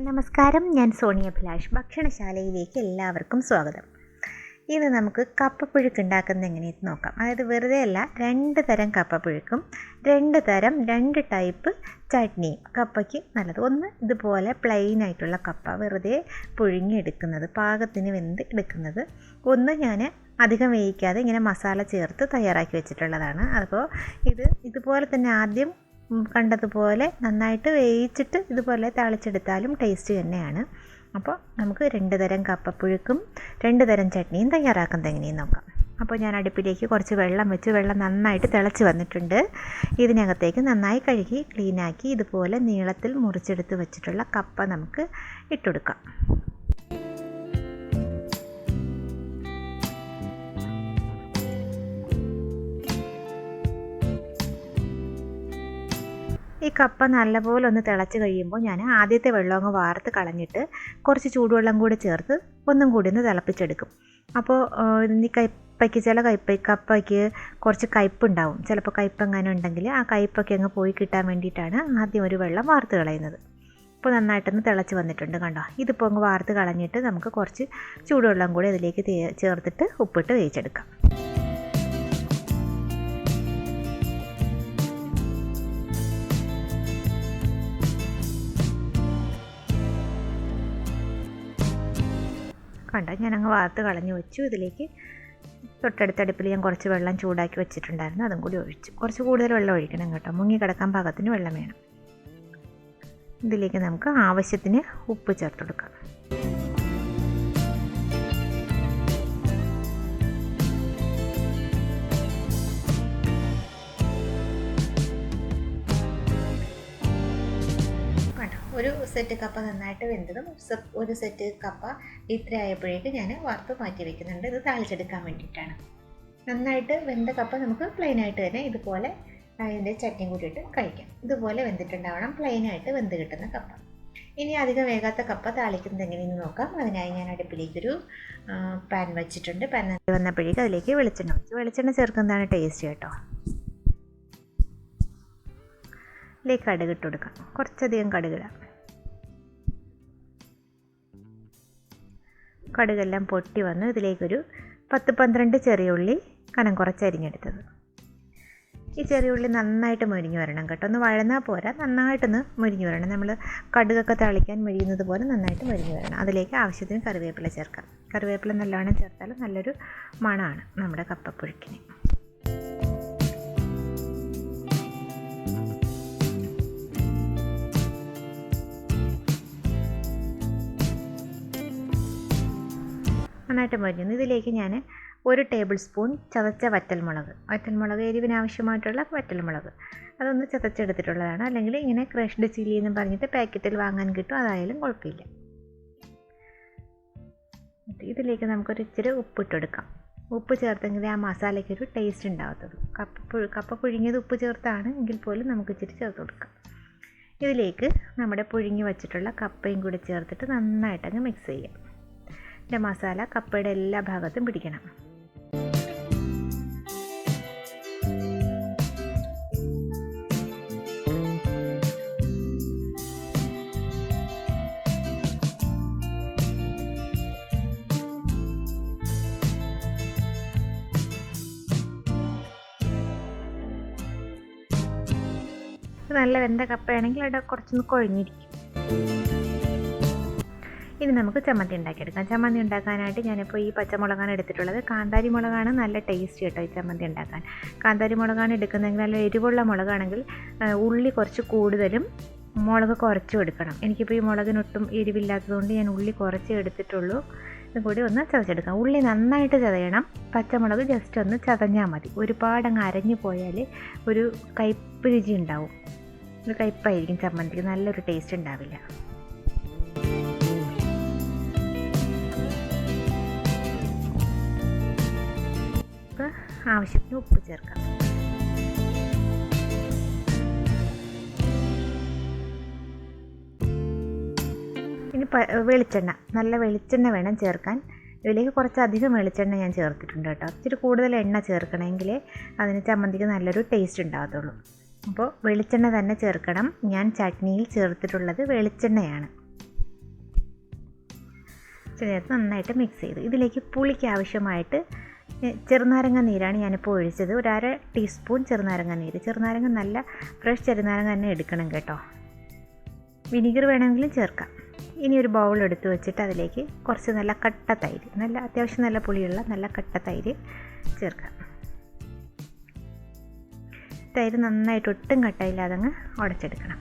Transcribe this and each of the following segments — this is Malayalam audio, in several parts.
നമസ്കാരം, ഞാൻ സോണി അഭിലാഷ്. ഭക്ഷണശാലയിലേക്ക് എല്ലാവർക്കും സ്വാഗതം. ഇന്ന് നമുക്ക് കപ്പപ്പുഴുക്ക് ഉണ്ടാക്കുന്നത് എങ്ങനെയെന്ന് നോക്കാം. അതായത് വെറുതെ അല്ല, 2 തരം കപ്പപ്പുഴുക്കും 2 ടൈപ്പ് ചട്നിയും കപ്പയ്ക്ക് നല്ലത്. ഒന്ന് ഇതുപോലെ പ്ലെയിൻ ആയിട്ടുള്ള കപ്പ വെറുതെ പുഴുങ്ങിയെടുക്കുന്നത്, പാകത്തിന് വെന്ത് എടുക്കുന്നത്. ഒന്ന് ഞാൻ അധികം വേവിക്കാതെ ഇങ്ങനെ മസാല ചേർത്ത് തയ്യാറാക്കി വെച്ചിട്ടുള്ളതാണ്. അപ്പോൾ ഇതുപോലെ തന്നെ ആദ്യം കണ്ടതുപോലെ നന്നായിട്ട് വേവിച്ചിട്ട് ഇതുപോലെ താളിച്ചെടുത്താലും ടേസ്റ്റ് തന്നെയാണ്. അപ്പോൾ നമുക്ക് 2 തരം കപ്പപ്പുഴുക്കും 2 തരം ചട്നിയും തയ്യാറാക്കുന്നത് എങ്ങനെയെന്ന് നോക്കാം. അപ്പോൾ ഞാൻ അടുപ്പിലേക്ക് കുറച്ച് വെള്ളം വെച്ച്, വെള്ളം നന്നായിട്ട് തിളച്ച് വന്നിട്ടുണ്ട്. ഇതിനകത്തേക്ക് നന്നായി കഴുകി ക്ലീനാക്കി ഇതുപോലെ നീളത്തിൽ മുറിച്ചെടുത്ത് വെച്ചിട്ടുള്ള കപ്പ നമുക്ക് ഇട്ടുകൊടുക്കാം. ഈ കപ്പ നല്ലപോലെ ഒന്ന് തിളച്ച് കഴിയുമ്പോൾ ഞാൻ ആദ്യത്തെ വെള്ളം അങ്ങ് വാർത്ത് കളഞ്ഞിട്ട് കുറച്ച് ചൂടുവെള്ളം കൂടി ചേർത്ത് ഒന്നും കൂടി ഒന്ന് തിളപ്പിച്ചെടുക്കും. അപ്പോൾ ഈ കപ്പയ്ക്ക് കുറച്ച് കയ്പ്പുണ്ടാവും. ചിലപ്പോൾ കയ്പ്പെങ്ങാനും ഉണ്ടെങ്കിൽ ആ കയ്പ്പൊക്കെ അങ്ങ് പോയി കിട്ടാൻ വേണ്ടിയിട്ടാണ് ആദ്യം ഒരു വെള്ളം വാർത്ത് കളയുന്നത്. ഇപ്പോൾ നന്നായിട്ടൊന്ന് തിളച്ച് വന്നിട്ടുണ്ട്, കണ്ടോ. ഇതിപ്പോൾ അങ്ങ് വാർത്ത് കളഞ്ഞിട്ട് നമുക്ക് കുറച്ച് ചൂടുവെള്ളം കൂടി അതിലേക്ക് ചേർത്തിട്ട് ഉപ്പിട്ട് വേവിച്ചെടുക്കാം. കണ്ടോ, ഞാനങ്ങ് വാർത്ത് കളഞ്ഞ് വെച്ചു. ഇതിലേക്ക് തൊട്ടടുത്ത അടുപ്പിൽ ഞാൻ കുറച്ച് വെള്ളം ചൂടാക്കി വെച്ചിട്ടുണ്ടായിരുന്നു, അതും കൂടി ഒഴിച്ചു. കുറച്ച് കൂടുതൽ വെള്ളം ഒഴിക്കണം കേട്ടോ, മുങ്ങി കിടക്കാൻ പാകത്തിന് വെള്ളം വേണം. ഇതിലേക്ക് നമുക്ക് ആവശ്യത്തിന് ഉപ്പ് ചേർത്ത് കൊടുക്കാം. ഒരു സെറ്റ് കപ്പ നന്നായിട്ട് വെന്തതും ഒരു സെറ്റ് കപ്പ ഇത്ര ആയപ്പോഴേക്ക് ഞാൻ വറുത്ത് മാറ്റി വയ്ക്കുന്നുണ്ട്. ഇത് താളിച്ചെടുക്കാൻ വേണ്ടിയിട്ടാണ്. നന്നായിട്ട് വെന്ത കപ്പ നമുക്ക് പ്ലെയിനായിട്ട് തന്നെ ഇതുപോലെ അതിൻ്റെ ചട്നി കൂട്ടിയിട്ട് കഴിക്കാം. ഇതുപോലെ വെന്തിട്ടുണ്ടാവണം, പ്ലെയിനായിട്ട് വെന്ത് കിട്ടുന്ന കപ്പ. ഇനി അധികം വേകാത്ത കപ്പ താളിക്കുന്നത് എങ്ങനെയെന്ന് നോക്കാം. അതിനായി ഞാൻ അടുപ്പിലേക്കൊരു പാൻ വെച്ചിട്ടുണ്ട്. പാൻ വന്നപ്പോഴേക്ക് അതിലേക്ക് വെളിച്ചെണ്ണ വെച്ചു. വെളിച്ചെണ്ണ ചേർക്കുന്നതാണ് ടേസ്റ്റ് കേട്ടോ. ഇതിലേക്ക് കടുക് ഇട്ട് കൊടുക്കാം, കുറച്ചധികം കടുകിടാം. കടുകെല്ലാം പൊട്ടി വന്ന് ഇതിലേക്കൊരു 10-12 ചെറിയ ഉള്ളി കനം കുറച്ച് അരിഞ്ഞെടുത്തത്. ഈ ചെറിയ ഉള്ളി നന്നായിട്ട് മൊരിഞ്ഞ് വരണം കേട്ടോ. ഒന്ന് വഴന്നാൽ പോരാ, നന്നായിട്ടൊന്ന് മൊരിഞ്ഞ് വരണം. നമ്മൾ കടുകൊക്കെ താളിക്കാൻ മൊരിയുന്നത് പോലെ നന്നായിട്ട് മൊരിഞ്ഞ് വരണം. അതിലേക്ക് ആവശ്യത്തിന് കറിവേപ്പില ചേർക്കാം. കറിവേപ്പില നല്ലവണ്ണം ചേർത്താൽ നല്ലൊരു മണമാണ് നമ്മുടെ കപ്പപ്പുഴുക്കിന്. നന്നായിട്ട് മൊരിഞ്ഞു. ഇതിലേക്ക് ഞാൻ 1 ടേബിൾ സ്പൂൺ ചതച്ച വറ്റൽമുളക് എരിവിനാവശ്യമായിട്ടുള്ള വറ്റൽമുളക് അതൊന്ന് ചതച്ചെടുത്തിട്ടുള്ളതാണ്. അല്ലെങ്കിൽ ഇങ്ങനെ ക്രഷ്ഡ് ചില്ലി എന്ന് പറഞ്ഞിട്ട് പാക്കറ്റിൽ വാങ്ങാൻ കിട്ടും, അതായാലും കുഴപ്പമില്ല. ഇതിലേക്ക് നമുക്കൊരു ഇച്ചിരി ഉപ്പിട്ടെടുക്കാം. ഉപ്പ് ചേർത്തെങ്കിൽ ആ മസാലയ്ക്കൊരു ടേസ്റ്റ് ഉണ്ടാകത്തുള്ളൂ. കപ്പ പുഴുങ്ങിയത് ഉപ്പ് ചേർത്താണ് എങ്കിൽ പോലും നമുക്ക് ഇച്ചിരി ചേർത്ത് കൊടുക്കാം. ഇതിലേക്ക് നമ്മുടെ പുഴുങ്ങി വച്ചിട്ടുള്ള കപ്പയും കൂടി ചേർത്തിട്ട് നന്നായിട്ടങ്ങ് മിക്സ് ചെയ്യാം. മസാല കപ്പയുടെ എല്ലാ ഭാഗത്തും പിടിക്കണം. നല്ല വെന്ത കപ്പയാണെങ്കിൽ അവിടെ കുറച്ചൊന്ന് കുഴഞ്ഞിരിക്കും. ഇനി നമുക്ക് ചമ്മന്തി ഉണ്ടാക്കിയെടുക്കാം. ചമ്മന്തി ഉണ്ടാക്കാനായിട്ട് ഞാനിപ്പോൾ ഈ പച്ചമുളകാണ് എടുത്തിട്ടുള്ളത്. കാന്താരി മുളകാണ് നല്ല ടേസ്റ്റ് കേട്ടോ ഈ ചമ്മന്തി ഉണ്ടാക്കാൻ. കാന്താരി മുളകാണ് എടുക്കുന്നതെങ്കിൽ, നല്ല എരിവുള്ള മുളകാണെങ്കിൽ ഉള്ളി കുറച്ച് കൂടുതലും മുളക് കുറച്ചും എടുക്കണം. എനിക്കിപ്പോൾ ഈ മുളകിനൊട്ടും എരിവില്ലാത്തതുകൊണ്ട് ഞാൻ ഉള്ളി കുറച്ചേ എടുത്തിട്ടുള്ളൂ. ഇത് കൂടി ഒന്ന് ചതച്ചെടുക്കാം. ഉള്ളി നന്നായിട്ട് ചതയണം, പച്ചമുളക് ജസ്റ്റ് ഒന്ന് ചതഞ്ഞാൽ മതി. ഒരുപാടങ്ങ് അരഞ്ഞു പോയാൽ ഒരു കയ്പ്പ് രുചി ഉണ്ടാവും. ഒരു കയ്പ്പായിരിക്കും ചമ്മന്തിക്ക്, നല്ലൊരു ടേസ്റ്റ് ഉണ്ടാവില്ല. ആവശ്യത്തിന് ഉപ്പ് ചേർക്കാം. ഇനി നല്ല വെളിച്ചെണ്ണ വേണം ചേർക്കാൻ. ഇതിലേക്ക് കുറച്ചധികം വെളിച്ചെണ്ണ ഞാൻ ചേർത്തിട്ടുണ്ട് കേട്ടോ. ഇച്ചിരി കൂടുതൽ എണ്ണ ചേർക്കണമെങ്കിലേ അതിന് ചമ്മന്തിക്ക് നല്ലൊരു ടേസ്റ്റ് ഉണ്ടാകത്തുള്ളൂ. അപ്പോൾ വെളിച്ചെണ്ണ തന്നെ ചേർക്കണം. ഞാൻ ചട്നിയിൽ ചേർത്തിട്ടുള്ളത് വെളിച്ചെണ്ണയാണ്. ചേർത്ത് നന്നായിട്ട് മിക്സ് ചെയ്തു. ഇതിലേക്ക് പുളിക്ക് ആവശ്യമായിട്ട് ചെറുനാരങ്ങ നീരാണ് ഞാനിപ്പോൾ ഒഴിച്ചത്. ഒരു 1/2 ടീസ്പൂൺ ചെറുനാരങ്ങ നീര്. ചെറുനാരങ്ങ നല്ല ഫ്രഷ് ചെറുനാരങ്ങ തന്നെ എടുക്കണം കേട്ടോ. വിനീഗർ വേണമെങ്കിലും ചേർക്കാം. ഇനി ഒരു ബൗൾ എടുത്ത് വെച്ചിട്ട് അതിലേക്ക് കുറച്ച് നല്ല കട്ട തൈര്, നല്ല അത്യാവശ്യം നല്ല പുളിയുള്ള നല്ല കട്ട തൈര് ചേർക്കാം. തൈര് നന്നായിട്ട് ഒട്ടും കട്ടയില്ലാതെ അങ്ങ് ഉടച്ചെടുക്കണം.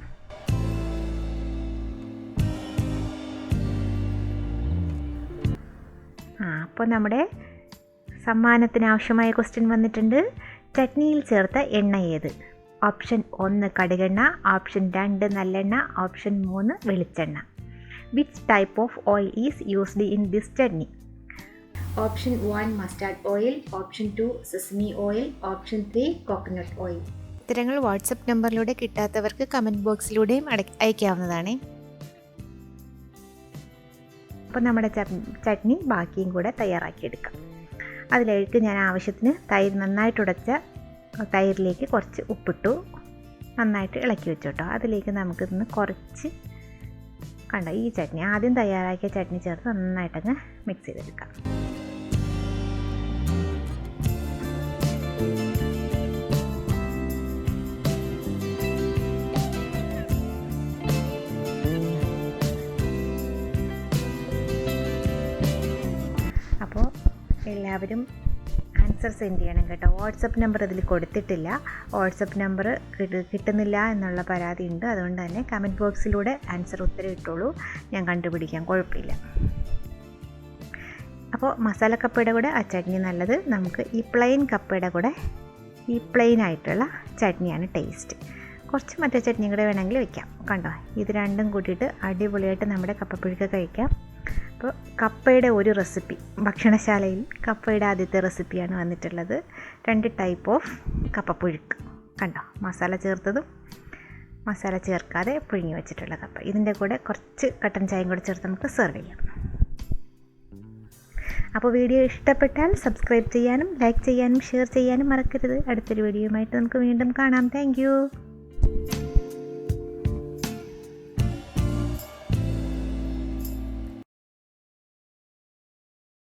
അപ്പോൾ നമ്മുടെ സമ്മാനത്തിന് ആവശ്യമായ ക്വസ്റ്റ്യൻ വന്നിട്ടുണ്ട്. ചട്നിയിൽ ചേർത്ത എണ്ണ ഏത്? ഓപ്ഷൻ 1 കടുകെണ്ണ, ഓപ്ഷൻ 2 നല്ലെണ്ണ, ഓപ്ഷൻ 3 വെളിച്ചെണ്ണ. Which type of oil is used in this chutney? Option 1 mustard oil, option 2 sesame oil, option 3 coconut oil. ഉത്തരങ്ങൾ വാട്സപ്പ് നമ്പറിലൂടെ കിട്ടാത്തവർക്ക് കമൻറ്റ് ബോക്സിലൂടെയും അയക്കാവുന്നതാണ്. അപ്പോൾ നമ്മുടെ ചട്നി ബാക്കിയും കൂടെ തയ്യാറാക്കിയെടുക്കാം. അതിലേക്ക് ഞാൻ ആവശ്യത്തിന് തൈര് നന്നായിട്ട് ഉടച്ച തൈരിലേക്ക് കുറച്ച് ഉപ്പിട്ടു, നന്നായിട്ട് ഇളക്കി വെച്ചു കേട്ടോ. അതിലേക്ക് നമുക്കിന്ന് കുറച്ച് കണ്ടോ ഈ ചട്നി ആദ്യം തയ്യാറാക്കിയ ചട്നി ചേർത്ത് നന്നായിട്ടങ്ങ് മിക്സ് ചെയ്തെടുക്കാം. അപ്പോൾ എല്ലാവരും ആൻസർ സെൻഡ് ചെയ്യണം കേട്ടോ. വാട്സപ്പ് നമ്പർ ഇതിൽ കൊടുത്തിട്ടില്ല. വാട്സപ്പ് നമ്പർ കിട്ടുന്നില്ല എന്നുള്ള പരാതി ഉണ്ട്. അതുകൊണ്ട് തന്നെ കമൻറ്റ് ബോക്സിലൂടെ ആൻസർ ഉത്തരം ഇട്ടോളൂ, ഞാൻ കണ്ടുപിടിക്കാം, കുഴപ്പമില്ല. അപ്പോൾ മസാല കപ്പയുടെ കൂടെ ആ ചട്നി നല്ലത്. നമുക്ക് ഈ പ്ലെയിൻ കപ്പയുടെ കൂടെ ഈ പ്ലെയിൻ ആയിട്ടുള്ള ചട്നിയാണ് ടേസ്റ്റ്. കുറച്ച് മറ്റേ ചട്നി കൂടെ വേണമെങ്കിൽ വെക്കാം. കണ്ടോ ഇത് രണ്ടും കൂട്ടിയിട്ട് അടിപൊളിയായിട്ട് നമ്മുടെ കപ്പപ്പുഴുക്ക് കഴിക്കാം. അപ്പോൾ കപ്പയുടെ ഒരു റെസിപ്പി, ഭക്ഷണശാലയിൽ കപ്പയുടെ ആദ്യത്തെ റെസിപ്പിയാണ് വന്നിട്ടുള്ളത്. 2 ടൈപ്പ് ഓഫ് കപ്പപ്പുഴുക്ക് കണ്ടോ, മസാല ചേർത്തതും മസാല ചേർക്കാതെ പുഴുങ്ങി വെച്ചിട്ടുള്ള കപ്പ. ഇതിൻ്റെ കൂടെ കുറച്ച് കട്ടൻ ചായയും കൂടെ ചേർത്ത് നമുക്ക് സെർവ് ചെയ്യാം. അപ്പോൾ വീഡിയോ ഇഷ്ടപ്പെട്ടാൽ സബ്സ്ക്രൈബ് ചെയ്യാനും ലൈക്ക് ചെയ്യാനും ഷെയർ ചെയ്യാനും മറക്കരുത്. അടുത്തൊരു വീഡിയോയുമായിട്ട് നമുക്ക് വീണ്ടും കാണാം. താങ്ക്